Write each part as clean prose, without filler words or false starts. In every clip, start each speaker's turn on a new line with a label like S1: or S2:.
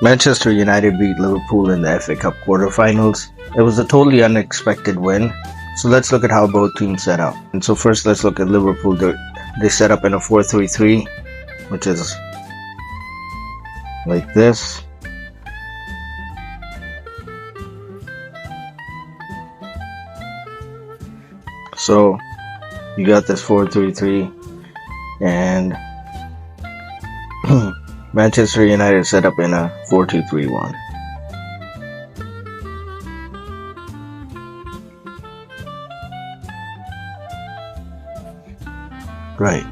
S1: Manchester United beat Liverpool in the FA Cup quarterfinals. It was a totally unexpected win. So let's look at how both teams set up. And so first let's look at Liverpool. They set up in a 4-3-3, which is like this. So you got this 4-3-3 and Manchester United set up in a 4-2-3-1. Right.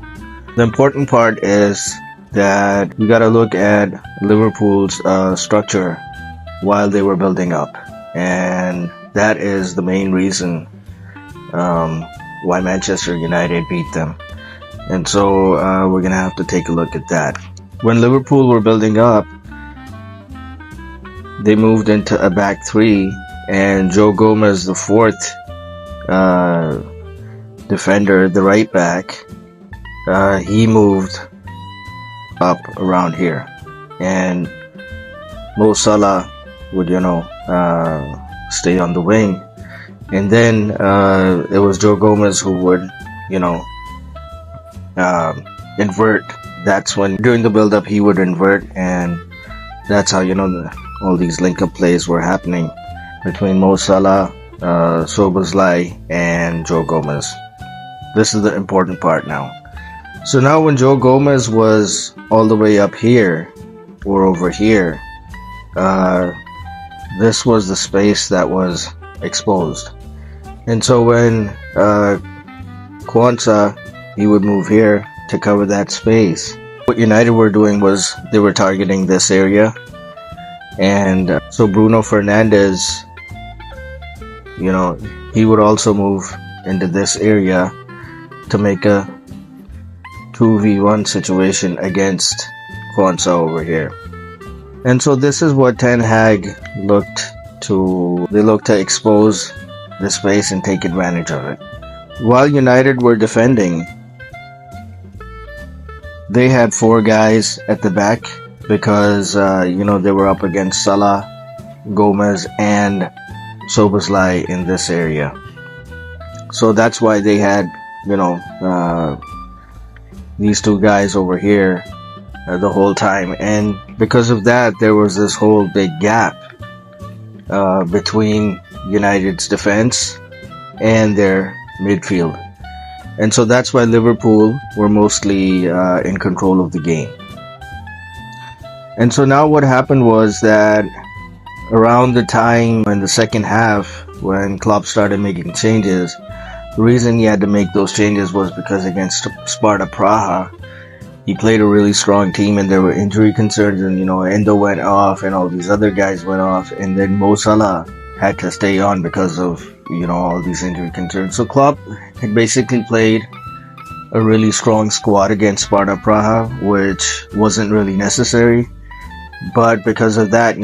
S1: The important part is that you got to look at Liverpool's structure while they were building up, and that is the main reason why Manchester United beat them. And so we're going to have to take a look at that. When Liverpool were building up, they moved into a back three, and Joe Gomez, the fourth defender, the right back, he moved up around here, and Mo Salah would, stay on the wing. And then it was Joe Gomez who would, invert. That's when, during the build-up, he would invert, and that's how, all these link-up plays were happening between Mo Salah, Szoboszlai, and Joe Gomez. This is the important part now. So now when Joe Gomez was all the way up here, or over here, this was the space that was exposed. And so when Kwanzaa, he would move here to cover that space. What United were doing was they were targeting this area. And so Bruno Fernandes, he would also move into this area to make a 2v1 situation against Kwanzaa over here. And so this is what Ten Hag looked to expose the space and take advantage of it. While United were defending, they had four guys at the back because, they were up against Salah, Gomez, and Szoboszlai in this area. So that's why they had, these two guys over here the whole time. And because of that, there was this whole big gap between United's defense and their midfield. And so that's why Liverpool were mostly in control of the game. And so now what happened was that around the time in the second half, when Klopp started making changes, the reason he had to make those changes was because against Sparta Praha, he played a really strong team and there were injury concerns, and Endo went off and all these other guys went off, and then Mo Salah had to stay on because of all these injury concerns. So Klopp had basically played a really strong squad against Sparta Praha, which wasn't really necessary. But because of that,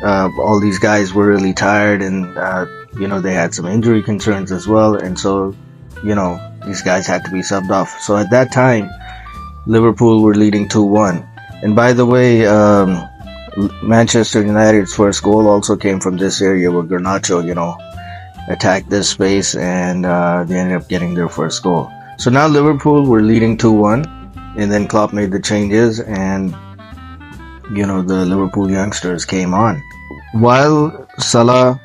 S1: all these guys were really tired, and they had some injury concerns as well, and so these guys had to be subbed off. So at that time, Liverpool were leading 2-1. And by the way, Manchester United's first goal also came from this area where Garnacho, attacked this space, and they ended up getting their first goal. So now Liverpool were leading 2-1, and then Klopp made the changes, and the Liverpool youngsters came on. While Salah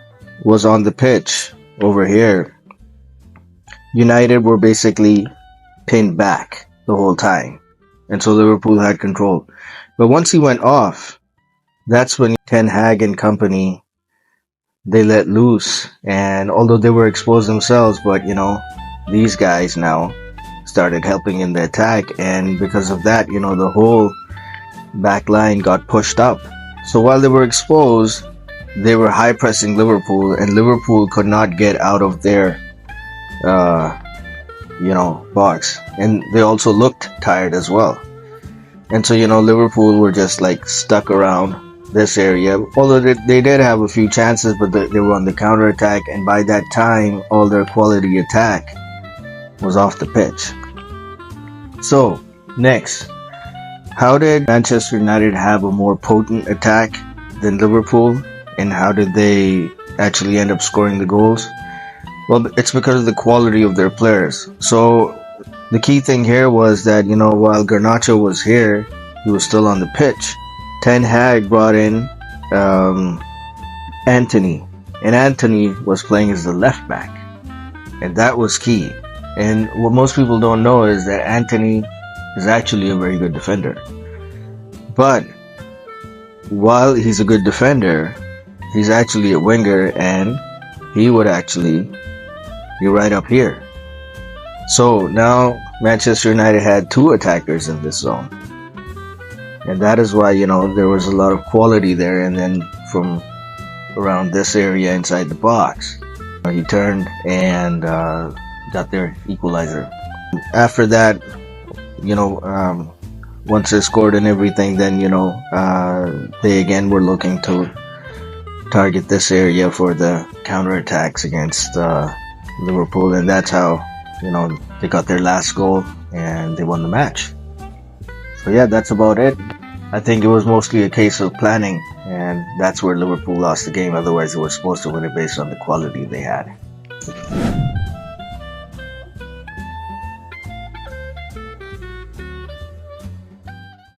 S1: was on the pitch over here, United were basically pinned back the whole time, and so Liverpool had control. But once he went off, that's when Ten Hag and company, they let loose, and although they were exposed themselves, but these guys now started helping in the attack, and because of that, the whole back line got pushed up. So while they were exposed, they were high pressing Liverpool, and Liverpool could not get out of their box, and they also looked tired as well. And so Liverpool were just stuck around this area, although they did have a few chances, but they were on the counter attack, and by that time all their quality attack was off the pitch. So next, How did Manchester United have a more potent attack than Liverpool? And how did they actually end up scoring the goals? Well, it's because of the quality of their players. So the key thing here was that, while Garnacho was here, he was still on the pitch. Ten Hag brought in Antony, and Antony was playing as the left back, and that was key. And what most people don't know is that Antony is actually a very good defender. But while he's a good defender, he's actually a winger, and he would actually be right up here. So now Manchester United had two attackers in this zone. And that is why, there was a lot of quality there. And then from around this area inside the box, he turned and got their equalizer. After that, once they scored and everything, then, they again were looking to target this area for the counterattacks against Liverpool. And that's how, they got their last goal and they won the match. So yeah, that's about it. I think it was mostly a case of planning, and that's where Liverpool lost the game. Otherwise, they were supposed to win it based on the quality they had.